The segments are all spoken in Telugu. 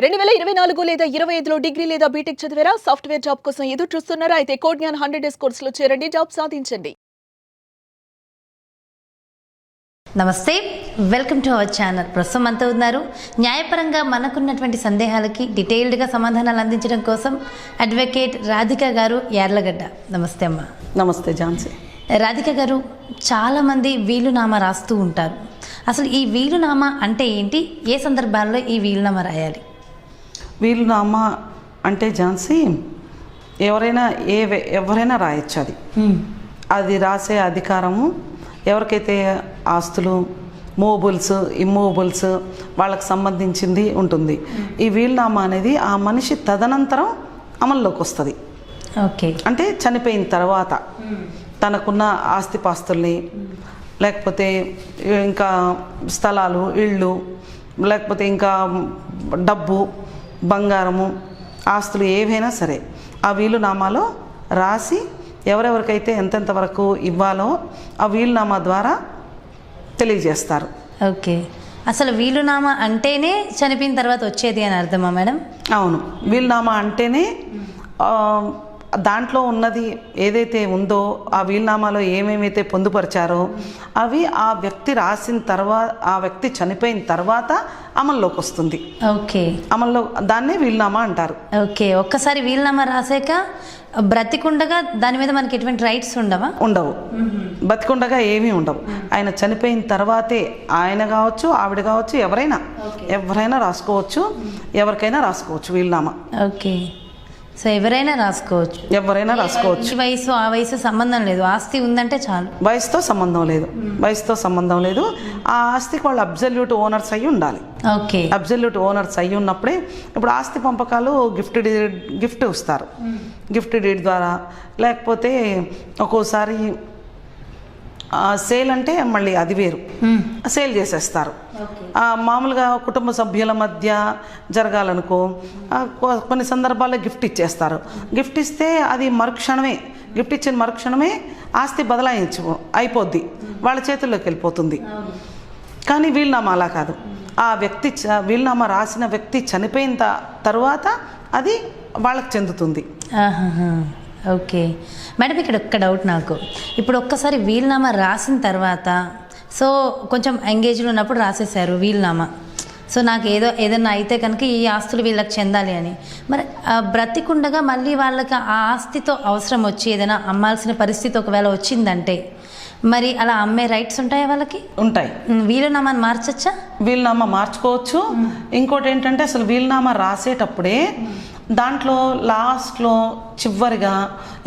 2024 లేదా 25లో డిగ్రీ లేదా బీటెక్ చదివారా? సాఫ్ట్‌వేర్ జాబ్ కోసం ఎదురు చూస్తున్నారా? అయితే కోడ్ జ్ఞాన్ 100 డేస్ కోర్సులో చేరండి, జాబ్ సాధించండి. నమస్తే, వెల్కమ్ టు అవర్ ఛానల్. ప్రస్తుతం అంతా ఉన్నారు న్యాయపరంగా మనకున్నటువంటి సందేహాలకి డీటెయిల్డ్గా సమాధానాలు అందించడం కోసం అడ్వకేట్ రాధిక గారు యార్లగడ్డ. నమస్తే అమ్మ. నమస్తే ఝాన్సీ. రాధిక గారు, చాలామంది వీలునామా రాస్తూ ఉంటారు. అసలు ఈ వీలునామా అంటే ఏంటి? ఏ సందర్భాల్లో ఈ వీలునామా రాయాలి? వీలునామా అంటే ఝాన్సీ, ఎవరైనా రాయొచ్చు. అది రాసే అధికారము ఎవరికైతే ఆస్తులు, మూవబుల్స్, ఇమ్మూవబుల్స్ వాళ్ళకి సంబంధించింది ఉంటుంది. ఈ వీలునామా అనేది ఆ మనిషి తదనంతరం అమల్లోకి వస్తుంది. ఓకే. అంటే చనిపోయిన తర్వాత తనకున్న ఆస్తిపాస్తుల్ని, లేకపోతే ఇంకా స్థలాలు, ఇళ్ళు, లేకపోతే ఇంకా డబ్బు, బంగారము, ఆస్తులు ఏవైనా సరే ఆ వీలునామాలో రాసి ఎవరెవరికైతే ఎంతెంత వరకు ఇవ్వాలో ఆ వీలునామా ద్వారా తెలియజేస్తారు. ఓకే. అసలు వీలునామా అంటేనే చనిపోయిన తర్వాత వచ్చేది అని అర్థమా మేడం? అవును, వీలునామా అంటేనే దాంట్లో ఉన్నది ఏదైతే ఉందో, ఆ వీలునామాలో ఏమేమైతే పొందుపరిచారో అవి ఆ వ్యక్తి రాసిన తర్వాత, ఆ వ్యక్తి చనిపోయిన తర్వాత అమల్లోకి వస్తుంది. ఓకే. అమల్లో దాన్నే వీలునామా అంటారు. ఓకే. ఒక్కసారి వీలునామా రాసాక బ్రతికుండగా దాని మీద మనకి ఎటువంటి రైట్స్ ఉండవా? ఉండవు. బతికుండగా ఏమీ ఉండవు. ఆయన చనిపోయిన తర్వాతే ఆయన కావచ్చు, ఆవిడ కావచ్చు, ఎవరైనా రాసుకోవచ్చు, ఎవరికైనా రాసుకోవచ్చు వీలునామా. ఓకే. సో ఎవరైనా రాసుకోవచ్చు. ఈ వయసు ఆ వయసు సంబంధం లేదు, ఆస్తి ఉందంటే చాలు. వయసుతో సంబంధం లేదు. ఆ ఆస్తికి వాళ్ళు అబ్జల్యూట్ ఓనర్స్ అయ్యి ఉండాలి. ఓకే. అబ్జల్యూట్ ఓనర్స్ అయ్యి ఉన్నప్పుడే ఇప్పుడు ఆస్తి పంపకాలు గిఫ్ట్ ఇస్తారు. గిఫ్ట్ డీడ్ ద్వారా, లేకపోతే ఒక్కోసారి సేల్ అంటే మళ్ళీ అది వేరు, సేల్ చేసేస్తారు. మామూలుగా కుటుంబ సభ్యుల మధ్య జరగాలనుకో కొన్ని సందర్భాల్లో గిఫ్ట్ ఇచ్చేస్తారు. గిఫ్ట్ ఇస్తే అది గిఫ్ట్ ఇచ్చిన మరుక్షణమే ఆస్తి అయిపోద్ది, వాళ్ళ చేతుల్లోకి వెళ్ళిపోతుంది. కానీ వీలునామా అలా కాదు. ఆ వ్యక్తి వీలునామా రాసిన వ్యక్తి చనిపోయిన తర్వాత అది వాళ్ళకి చెందుతుంది. ఓకే మేడం, ఇక్కడ ఒక్క డౌట్ నాకు. ఇప్పుడు ఒక్కసారి వీలునామా రాసిన తర్వాత, సో కొంచెం ఎంగేజ్లో ఉన్నప్పుడు రాసేసారు వీలునామా, సో నాకు ఏదన్నా అయితే కనుక ఈ ఆస్తులు వీళ్ళకి చెందాలి అని, మరి బ్రతికుండగా మళ్ళీ వాళ్ళకి ఆ ఆస్తితో అవసరం వచ్చి ఏదైనా అమ్మాల్సిన పరిస్థితి ఒకవేళ వచ్చిందంటే మరి అలా అమ్మే రైట్స్ ఉంటాయా వాళ్ళకి? ఉంటాయి. వీలునామాని మార్చచ్చా? వీలునామా మార్చుకోవచ్చు. ఇంకోటి ఏంటంటే అసలు వీలునామా రాసేటప్పుడే దాంట్లో లాస్ట్లో చివరిగా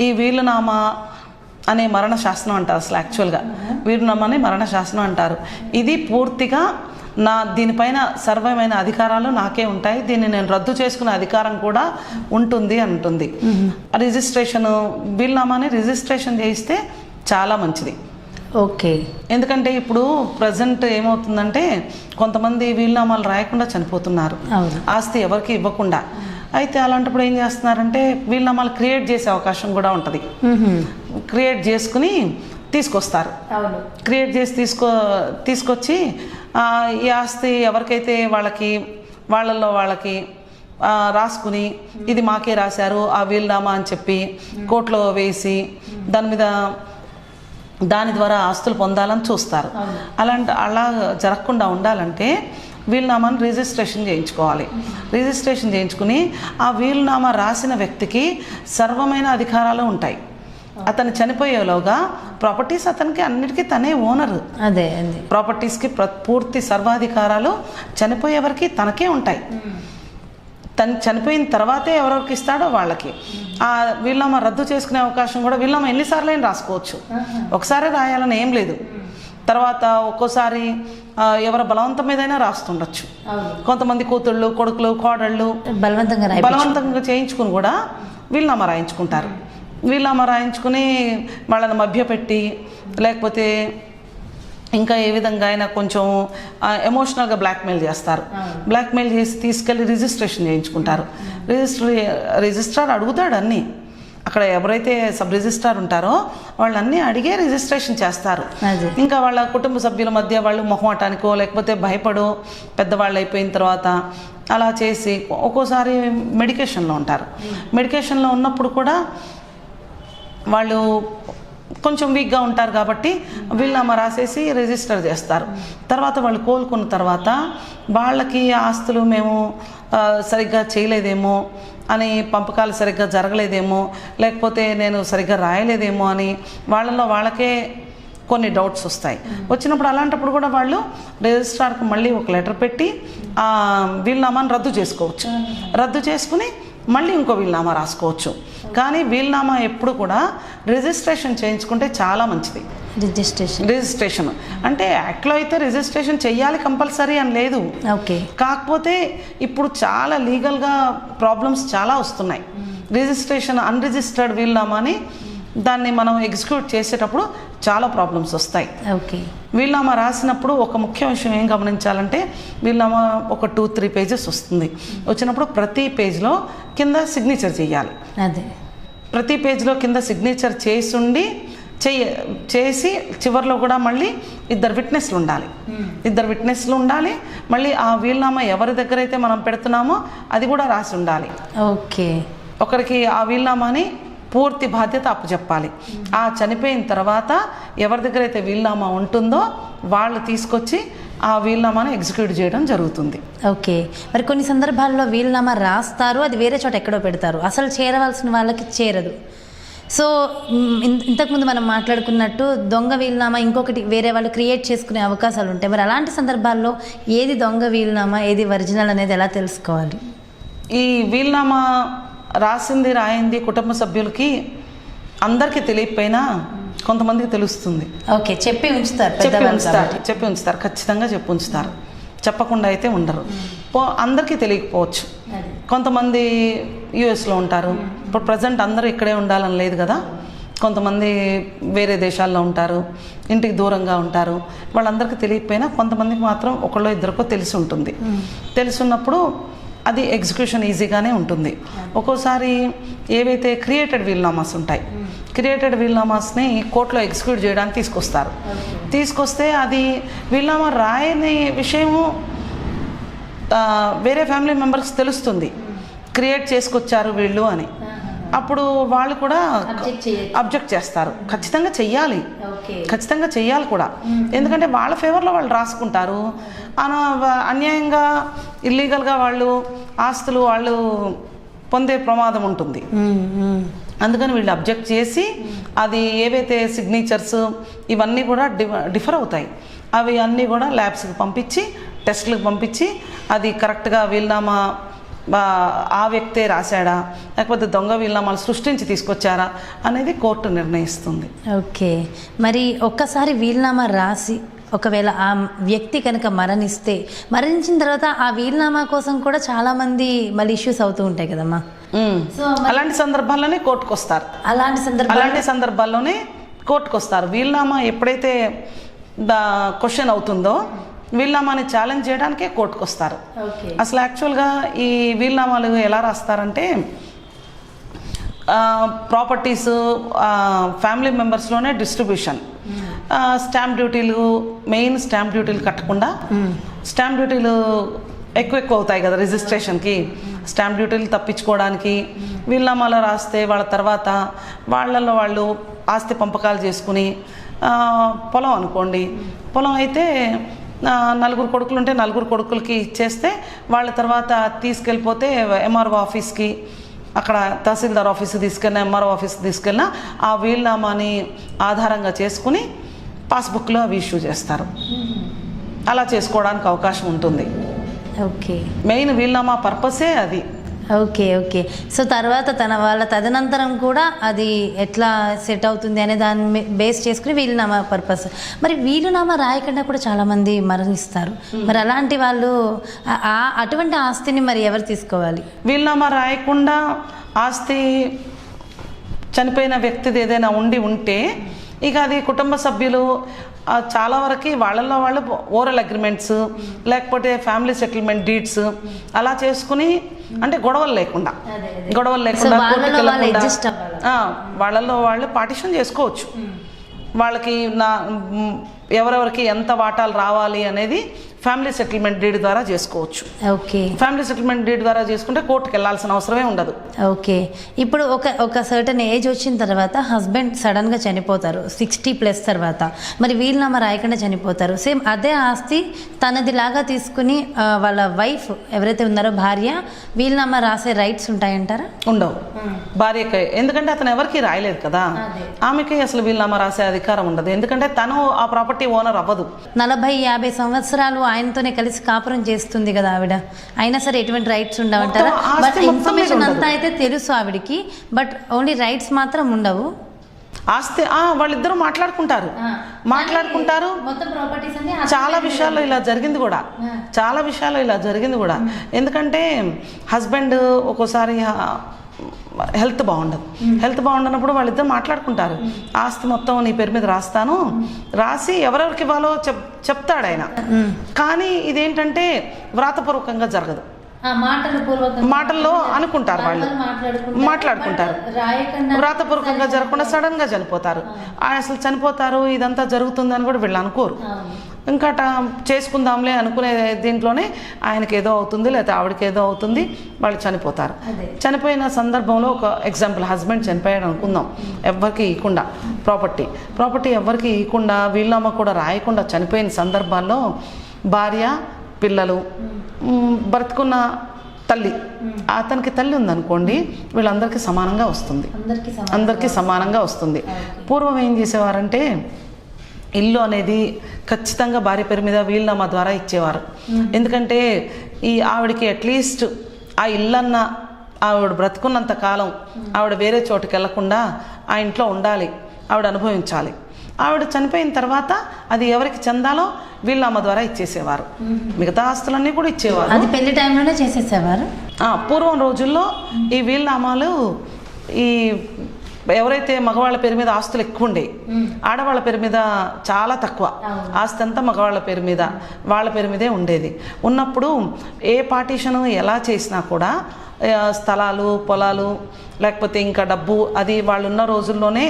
ఈ వీలునామా అనే మరణ శాసనం అంటారు. అసలు యాక్చువల్గా వీలునామా అనే మరణ శాసనం అంటారు. ఇది పూర్తిగా దీనిపైన సర్వమైన అధికారాలు నాకే ఉంటాయి, దీన్ని నేను రద్దు చేసుకునే అధికారం కూడా ఉంటుంది. రిజిస్ట్రేషన్, వీలునామాని రిజిస్ట్రేషన్ చేయిస్తే చాలా మంచిది. ఓకే. ఎందుకంటే ఇప్పుడు ప్రజెంట్ ఏమవుతుందంటే కొంతమంది వీలునామాలు రాయకుండా చనిపోతున్నారు, ఆస్తి ఎవరికి ఇవ్వకుండా. అయితే అలాంటప్పుడు ఏం చేస్తున్నారంటే వీలునామాలు క్రియేట్ చేసే అవకాశం కూడా ఉంటుంది. క్రియేట్ చేసుకుని తీసుకొస్తారు. క్రియేట్ చేసి తీసుకొచ్చి ఈ ఆస్తి ఎవరికైతే వాళ్ళకి రాసుకుని ఇది మాకే రాశారు ఆ వీలునామా అని చెప్పి కోర్టులో వేసి దాని ద్వారా ఆస్తులు పొందాలని చూస్తారు. అలా జరగకుండా ఉండాలంటే వీలునామాను రిజిస్ట్రేషన్ చేయించుకోవాలి. రిజిస్ట్రేషన్ చేయించుకుని ఆ వీలునామా రాసిన వ్యక్తికి సర్వమైన అధికారాలు ఉంటాయి. అతను చనిపోయేలోగా ప్రాపర్టీస్ అతనికి అన్నిటికీ తనే ఓనర్. ప్రాపర్టీస్కి పూర్తి సర్వాధికారాలు చనిపోయే వరకు తనకే ఉంటాయి. తను చనిపోయిన తర్వాతే ఎవరెవరికి ఇస్తాడో వాళ్ళకి. ఆ వీలునామా రద్దు చేసుకునే అవకాశం కూడా, వీలునామా ఎన్నిసార్లు అయినా రాసుకోవచ్చు, ఒకసారి రాయాలని ఏం లేదు. తర్వాత ఒక్కోసారి ఎవరి బలవంతం మీదైనా రాస్తుండొచ్చు. కొంతమంది కూతుళ్ళు, కొడుకులు, కోడళ్ళు బలవంతంగా చేయించుకుని కూడా వీలునామా రాయించుకుంటారు. వీలునామా రాయించుకుని వాళ్ళని మభ్యపెట్టి, లేకపోతే ఇంకా ఏ విధంగా అయినా కొంచెం ఎమోషనల్గా బ్లాక్మెయిల్ చేస్తారు. బ్లాక్మెయిల్ చేసి తీసుకెళ్ళి రిజిస్ట్రేషన్ చేయించుకుంటారు. రిజిస్ట్రార్ అడుగుతాడు అక్కడ ఎవరైతే సబ్ రిజిస్ట్రార్ ఉంటారో వాళ్ళన్నీ అడిగే రిజిస్ట్రేషన్ చేస్తారు. అదే. ఇంకా వాళ్ళ కుటుంబ సభ్యుల మధ్య వాళ్ళు మొహమాటానికో లేకపోతే భయపడో పెద్దవాళ్ళు అయిపోయిన తర్వాత అలా చేసి ఒక్కోసారి మెడికేషన్లో ఉంటారు. మెడికేషన్లో ఉన్నప్పుడు కూడా వాళ్ళు కొంచెం వీక్గా ఉంటారు కాబట్టి వీలునామా రాసేసి రిజిస్టర్ చేస్తారు. తర్వాత వాళ్ళు కోలుకున్న తర్వాత వాళ్ళకి ఆస్తులు మేము సరిగ్గా చేయలేదేమో అని, పంపకాలు సరిగ్గా జరగలేదేమో, లేకపోతే నేను సరిగ్గా రాయలేదేమో అని వాళ్ళకే కొన్ని డౌట్స్ వస్తాయి. వచ్చినప్పుడు అలాంటప్పుడు కూడా వాళ్ళు రిజిస్ట్రార్కి మళ్ళీ ఒక లెటర్ పెట్టి ఆ వీలునామాను రద్దు చేసుకోవచ్చు. రద్దు చేసుకుని మళ్ళీ ఇంకో వీలునామా రాసుకోవచ్చు. కానీ వీలునామా ఎప్పుడు కూడా రిజిస్ట్రేషన్ చేయించుకుంటే చాలా మంచిది. రిజిస్ట్రేషన్ అంటే యాక్ట్లో అయితే రిజిస్ట్రేషన్ చెయ్యాలి కంపల్సరీ అని లేదు. ఓకే. కాకపోతే ఇప్పుడు చాలా లీగల్గా ప్రాబ్లమ్స్ చాలా వస్తున్నాయి. రిజిస్ట్రేషన్ అన్రిజిస్టర్డ్ వీలునామాని దాన్ని మనం ఎగ్జిక్యూట్ చేసేటప్పుడు చాలా ప్రాబ్లమ్స్ వస్తాయి. ఓకే. వీలునామా రాసినప్పుడు ఒక ముఖ్య విషయం ఏం గమనించాలంటే, వీలునామా ఒక 2-3 పేజెస్ వస్తుంది. వచ్చినప్పుడు ప్రతి పేజ్లో కింద సిగ్నేచర్ చేయాలి. అదే. ప్రతి పేజ్లో కింద సిగ్నేచర్ చేసి చివరిలో కూడా మళ్ళీ 2 విట్నెస్లు ఉండాలి. 2 విట్నెస్లు ఉండాలి. మళ్ళీ ఆ వీలునామా ఎవరి దగ్గర అయితే మనం పెడుతున్నామో అది కూడా రాసి ఉండాలి. ఓకే. ఒకరికి ఆ వీలునామాని పూర్తి బాధ్యత అప్పచెప్పాలి. ఆ చనిపోయిన తర్వాత ఎవరి దగ్గర అయితే వీలునామా ఉంటుందో వాళ్ళు తీసుకొచ్చి ఆ వీలునామాని ఎగ్జిక్యూట్ చేయడం జరుగుతుంది. ఓకే. మరి కొన్ని సందర్భాల్లో వీలునామా రాస్తారు, అది వేరే చోట ఎక్కడో పెడతారు, అసలు చేరవలసిన వాళ్ళకి చేరదు. సో ఇంతకుముందు మనం మాట్లాడుకున్నట్టు దొంగ వీలునామా ఇంకొకటి వేరే వాళ్ళు క్రియేట్ చేసుకునే అవకాశాలు ఉంటాయి. మరి అలాంటి సందర్భాల్లో ఏది దొంగ వీలునామా, ఏది ఒరిజినల్ అనేది ఎలా తెలుసుకోవాలి? ఈ వీలునామా రాయింది కుటుంబ సభ్యులకి అందరికీ తెలియకపోయినా కొంతమందికి తెలుస్తుంది. ఓకే. చెప్పి ఉంచుతారు, ఖచ్చితంగా చెప్పి ఉంచుతారు. చెప్పకుండా అయితే ఉండరు. అందరికీ తెలియకపోవచ్చు. కొంతమంది యుఎస్లో ఉంటారు. ఇప్పుడు ప్రజెంట్ అందరూ ఇక్కడే ఉండాలని లేదు కదా. కొంతమంది వేరే దేశాల్లో ఉంటారు, ఇంటికి దూరంగా ఉంటారు. వాళ్ళందరికీ తెలియకపోయినా కొంతమందికి మాత్రం ఒకళ్ళో ఇద్దరికో తెలిసి ఉంటుంది. తెలుసున్నప్పుడు అది ఎగ్జిక్యూషన్ ఈజీగానే ఉంటుంది. ఒక్కోసారి ఏవైతే క్రియేటెడ్ వీలునామాస్ ఉంటాయి, క్రియేటెడ్ వీలునామాస్ని కోర్టులో ఎగ్జిక్యూట్ చేయడానికి తీసుకొస్తే అది వీలునామా రాయని విషయము వేరే ఫ్యామిలీ మెంబర్స్ తెలుస్తుంది, క్రియేట్ చేసుకొచ్చారు వీళ్ళు అని. అప్పుడు వాళ్ళు కూడా అబ్జెక్ట్ చేస్తారు. ఖచ్చితంగా చెయ్యాలి కూడా. ఎందుకంటే వాళ్ళ ఫేవర్లో వాళ్ళు రాసుకుంటారు. అన్యాయంగా ఇల్లీగల్గా వాళ్ళు ఆస్తులు వాళ్ళు పొందే ప్రమాదం ఉంటుంది. అందుకని వీళ్ళు అబ్జెక్ట్ చేసి అది ఏవైతే సిగ్నేచర్స్ ఇవన్నీ కూడా డిఫర్ అవుతాయి. అవి అన్నీ కూడా ల్యాబ్స్కి పంపించి టెస్ట్లకు పంపించి అది కరెక్ట్గా వీలునామా ఆ వ్యక్తే రాశాడా లేకపోతే దొంగ వీలునామాలు సృష్టించి తీసుకొచ్చారా అనేది కోర్టు నిర్ణయిస్తుంది. ఓకే. మరి ఒక్కసారి వీలునామా రాసి ఒకవేళ ఆ వ్యక్తి కనుక మరణించిన తర్వాత ఆ వీలునామా కోసం కూడా చాలామంది మళ్ళీ ఇష్యూస్ అవుతూ ఉంటాయి కదమ్మా. సో అలాంటి సందర్భాల్లోనే కోర్టుకు వస్తారు. అలాంటి సందర్భాల్లోనే కోర్టుకు వస్తారు. వీలునామా ఎప్పుడైతే క్వశ్చన్ అవుతుందో వీలునామాని ఛాలెంజ్ చేయడానికే కోర్టుకు వస్తారు. అసలు యాక్చువల్గా ఈ వీలునామాలు ఎలా రాస్తారంటే, ప్రాపర్టీస్ ఫ్యామిలీ మెంబర్స్లోనే డిస్ట్రిబ్యూషన్, స్టాంప్ డ్యూటీలు మెయిన్ స్టాంప్ డ్యూటీలు కట్టకుండా, స్టాంప్ డ్యూటీలు ఎక్కువ అవుతాయి కదా రిజిస్ట్రేషన్కి, స్టాంప్ డ్యూటీలు తప్పించుకోవడానికి వీలునామాలో రాస్తే వాళ్ళ తర్వాత వాళ్ళల్లో వాళ్ళు ఆస్తి పంపకాలు చేసుకుని, పొలం అనుకోండి, పొలం అయితే 4 కొడుకులు ఉంటే 4 కొడుకులకి ఇచ్చేస్తే వాళ్ళ తర్వాత తీసుకెళ్ళిపోతే ఎంఆర్ఓ ఆఫీస్కి, అక్కడ తహసీల్దార్ ఆఫీస్కి తీసుకెళ్ళిన, ఎంఆర్ఓ ఆఫీస్కి తీసుకెళ్ళిన ఆ వీలునామాని ఆధారంగా చేసుకుని పాస్బుక్లో అవి ఇష్యూ చేస్తారు. అలా చేసుకోవడానికి అవకాశం ఉంటుంది. ఓకే. మెయిన్ వీలునామా పర్పసే అది. ఓకే. సో తర్వాత వాళ్ళ తదనంతరం కూడా అది ఎట్లా సెట్ అవుతుంది అనే దాన్ని బేస్ చేసుకుని వీలునామా పర్పస్. మరి వీలునామా రాయకుండా కూడా చాలామంది మరణిస్తారు. మరి అలాంటి వాళ్ళు అటువంటి ఆస్తిని మరి ఎవరు తీసుకోవాలి? వీలునామా రాయకుండా ఆస్తి చనిపోయిన వ్యక్తిది ఏదైనా ఉంటే ఇక అది కుటుంబ సభ్యులు చాలా వరకు వాళ్ళల్లో వాళ్ళు ఓరల్ అగ్రిమెంట్స్ లేకపోతే ఫ్యామిలీ సెటిల్మెంట్ డీడ్స్ అలా చేసుకుని, అంటే గొడవలు లేకుండా కోర్టుకి వెళ్ళకుండా వాళ్ళల్లో వాళ్ళు పార్టిషన్ చేసుకోవచ్చు. వాళ్ళకి ఎవరెవరికి ఎంత వాటాలు రావాలి అనేది ఫ్యామిలీ సెటిల్మెంట్ డీడ్ ద్వారా చేసుకోవచ్చు. ఓకే, ఫ్యామిలీ సెటిల్మెంట్ డీడ్ ద్వారా చేసుకుంటే కోర్టుకు వెళ్ళాల్సిన అవసరమే ఉండదు. ఓకే. ఇప్పుడు ఒక సర్టన్ ఏజ్ వచ్చిన తర్వాత హస్బెండ్ సడన్గా చనిపోతారు 60+ తర్వాత, మరి వీలునామా రాయకుండా చనిపోతారు. సేమ్ అదే ఆస్తి తనదిలాగా తీసుకుని వాళ్ళ వైఫ్ ఎవరైతే ఉన్నారో భార్య వీలునామా రాసే రైట్స్ ఉంటాయంటారా? ఉండవు భార్యకి, ఎందుకంటే అతను ఎవరికి రాయలేదు కదా. ఆమెకి అసలు వీలునామా రాసే అధికారం ఉండదు, ఎందుకంటే తను ఆ ప్రాపర్టీ ఓనర్ అవ్వదు. 40-50 సంవత్సరాలు ఆయనతోనే కలిసి కాపురం చేస్తుంది కదా ఆవిడ, అయినా సరే ఎటువంటి రైట్స్ ఉండవంటారా? బట్ ఇన్ఫర్మేషన్ అంతా అయితే తెలుసు ఆవిడికి, బట్ ఓన్లీ రైట్స్ మాత్రం ఉండవు. ఆస్తి వాళ్ళిద్దరూ మాట్లాడుకుంటారు. మొత్తం ప్రాపర్టీస్ అన్ని చాలా విషయాల్లో ఇలా జరిగింది కూడా. ఎందుకంటే హస్బెండ్ ఒక్కోసారి హెల్త్ బాగుండనప్పుడు వాళ్ళిద్దరు మాట్లాడుకుంటారు. ఆస్తి మొత్తం నీ పేరు మీద రాస్తాను, రాసి ఎవరెవరికి ఇవ్వాలో చెప్తాడు ఆయన. కానీ ఇదేంటంటే వ్రాతపూర్వకంగా జరగదు, మాటల్లో అనుకుంటారు, వాళ్ళు మాట్లాడుకుంటారు. వ్రాతపూర్వకంగా జరగకుండా సడన్గా చనిపోతారు. అసలు చనిపోతారు, ఇదంతా జరుగుతుందని కూడా వీళ్ళు అనుకోరు. ఇంకా చేసుకుందాంలే అనుకునే దీంట్లోనే ఆయనకి ఏదో అవుతుంది, లేకపోతే ఆవిడకి ఏదో అవుతుంది, వాళ్ళు చనిపోతారు. చనిపోయిన సందర్భంలో ఒక ఎగ్జాంపుల్, హస్బెండ్ చనిపోయాడు అనుకుందాం, ఎవరికి ఇవ్వకుండా ప్రాపర్టీ ఎవరికి ఇవ్వకుండా వీళ్ళమ్మ కూడా రాయకుండా చనిపోయిన సందర్భాల్లో భార్య, పిల్లలు, బ్రతుకున్న తల్లి, అతనికి తల్లి ఉందనుకోండి, వీళ్ళందరికీ సమానంగా వస్తుంది. పూర్వం ఏం చేసేవారంటే ఇల్లు అనేది ఖచ్చితంగా భార్య పేరు మీద వీలునామా ద్వారా ఇచ్చేవారు. ఎందుకంటే ఆవిడకి అట్లీస్ట్ ఆ ఇల్లన్నా ఆవిడ బ్రతుకున్నంత కాలం ఆవిడ వేరే చోటుకి వెళ్లకుండా ఆ ఇంట్లో ఉండాలి, ఆవిడ అనుభవించాలి. ఆవిడ చనిపోయిన తర్వాత అది ఎవరికి చెందాలో వీలునామా ద్వారా ఇచ్చేసేవారు. మిగతా ఆస్తులన్నీ కూడా ఇచ్చేవారు. అది పెళ్లి టైంలోనే చేసేసేవారు. పూర్వం రోజుల్లో ఈ వీలునామాలు ఎవరైతే మగవాళ్ళ పేరు మీద ఆస్తులు ఎక్కువ ఉండేవి, ఆడవాళ్ళ పేరు మీద చాలా తక్కువ ఆస్తి అంతా మగవాళ్ళ పేరు మీద, వాళ్ళ పేరు మీదే ఉండేది. ఉన్నప్పుడు ఏ పార్టీషను ఎలా చేసినా కూడా స్థలాలు, పొలాలు, లేకపోతే ఇంకా డబ్బు, అది వాళ్ళు ఉన్న రోజుల్లోనే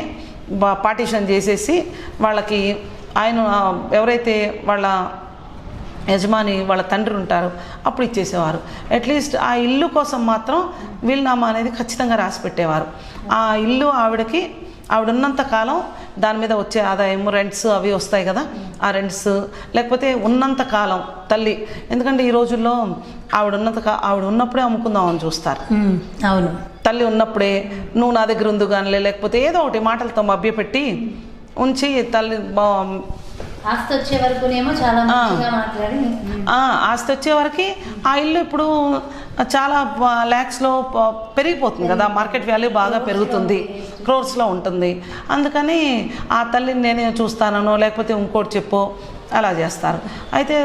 పార్టీషన్ చేసేసి వాళ్ళకి ఆయన ఎవరైతే వాళ్ళ యజమాని వాళ్ళ తండ్రి ఉంటారు అప్పుడు ఇచ్చేసేవారు. అట్లీస్ట్ ఆ ఇల్లు కోసం మాత్రం వీలునామా అనేది ఖచ్చితంగా రాసి పెట్టేవారు. ఆ ఇల్లు ఆవిడ ఉన్నంత కాలం దాని మీద వచ్చే ఆదాయం, రెంట్స్ అవి వస్తాయి కదా, ఆ రెంట్స్, లేకపోతే ఉన్నంత కాలం తల్లి, ఎందుకంటే ఈ రోజుల్లో ఆవిడ ఉన్నప్పుడే అమ్ముకుందామని చూస్తారు. అవును, తల్లి ఉన్నప్పుడే నువ్వు నా దగ్గర ఉంది కానీ, లేకపోతే ఏదో ఒకటి మాటలతో మభ్యపెట్టి ఉంచి తల్లి ఆస్తి వచ్చే వరకునేమో చాలా ఆస్తి వచ్చే వరకు ఆ ఇల్లు ఇప్పుడు చాలా ల్యాక్స్లో పెరిగిపోతుంది కదా, మార్కెట్ వాల్యూ బాగా పెరుగుతుంది, క్రోర్స్లో ఉంటుంది. అందుకని ఆ తల్లిని నేనే చూస్తానో లేకపోతే ఇంకోటి చెప్పో అలా చేస్తారు. అయితే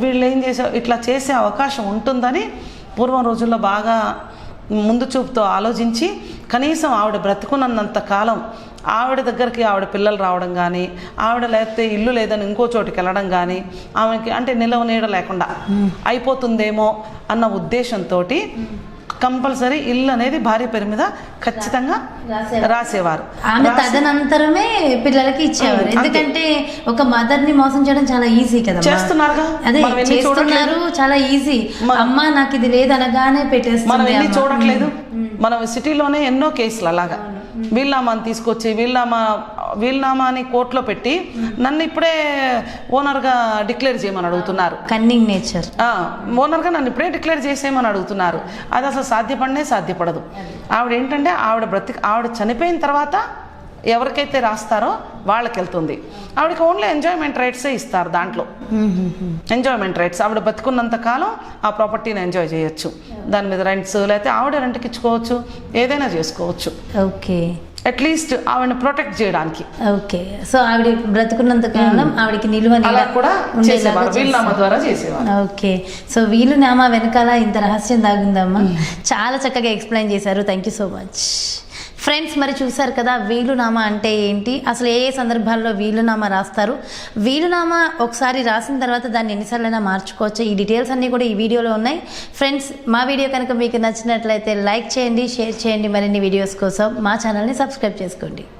వీళ్ళు ఏం ఇట్లా చేసే అవకాశం ఉంటుందని పూర్వం రోజుల్లో బాగా ముందు చూపుతో ఆలోచించి కనీసం ఆవిడ బ్రతుకున్నంత కాలం ఆవిడ దగ్గరికి ఆవిడ పిల్లలు రావడం కానీ, ఆవిడ లేకపోతే ఇల్లు లేదని ఇంకో చోటుకి వెళ్ళడం కానీ, ఆమెకి అంటే నిలవ నీడ లేకుండా అయిపోతుందేమో అన్న ఉద్దేశంతో కంపల్సరీ ఇల్లు అనేది భార్య పేరు మీద ఖచ్చితంగా రాసేవారు. ఆమె తదనంతరమే పిల్లలకి ఇచ్చేవారు. ఎందుకంటే ఒక మదర్ ని మోసం చేయడం చాలా ఈజీ కదా, చేస్తున్నారుగా, అదే చేస్తున్నారు, చాలా ఈజీ. అమ్మ నాకు ఇది లేదనగానే పెట్టేస్తుంది. మనం ఎన్ని చూడట్లేదు, మనం సిటీలోనే ఎన్నో కేసులు అలాగా వీలునామాని తీసుకొచ్చి వీలునామాని కోర్టులో పెట్టి నన్ను ఇప్పుడే ఓనర్గా డిక్లేర్ చేయమని అడుగుతున్నారు. Cunning nature. ఓనర్గా నన్ను ఇప్పుడే డిక్లేర్ చేసేయమని అడుగుతున్నారు. అది అసలు సాధ్యపడదు. ఆవిడ ఏంటంటే ఆవిడ చనిపోయిన తర్వాత ఎవరికైతే రాస్తారో వాళ్ళకి వెళ్తుంది. ఆవిడకి ఓన్లీ ఎంజాయ్మెంట్ రైట్సే ఇస్తారు. దాంట్లో ఎంజాయ్మెంట్ రైట్స్, ఆవిడ బతుకున్నంత కాలం ఆ ప్రాపర్టీని ఎంజాయ్ చేయొచ్చు. దాని మీద రెంట్స్, లేకపోతే ఆవిడ రెంట్కి ఇచ్చుకోవచ్చు, ఏదైనా చేసుకోవచ్చు. ఓకే, అట్లీస్ట్ ఆవిడని ప్రొటెక్ట్ చేయడానికి. ఓకే, సో ఆవిడ బ్రతుకున్నంత కాలం ఆవిడకి నిలువ కూడా వీలునామా ద్వారా చేసేవారు. ఓకే, సో వీలునామా వెనకాల ఇంత రహస్యం దాగుందమ్మా. చాలా చక్కగా ఎక్స్ప్లెయిన్ చేశారు. Thank you so much. Friends మరి చూసారు కదా వీలునామా అంటే ఏంటి, అసలు ఏ సందర్భాల్లో వీలునామా రాస్తారు, వీలునామా ఒకసారి రాసిన తర్వాత దాన్ని ఎన్నిసార్లైనా మార్చుకోవచ్చు, ఈ డీటెయిల్స్ అన్నీ కూడా ఈ వీడియోలో ఉన్నాయి. ఫ్రెండ్స్ మా వీడియో కనుక మీకు నచ్చినట్లయితే లైక్ చేయండి, షేర్ చేయండి. మరిన్ని వీడియోస్ కోసం మా ఛానల్ని సబ్స్క్రైబ్ చేసుకోండి.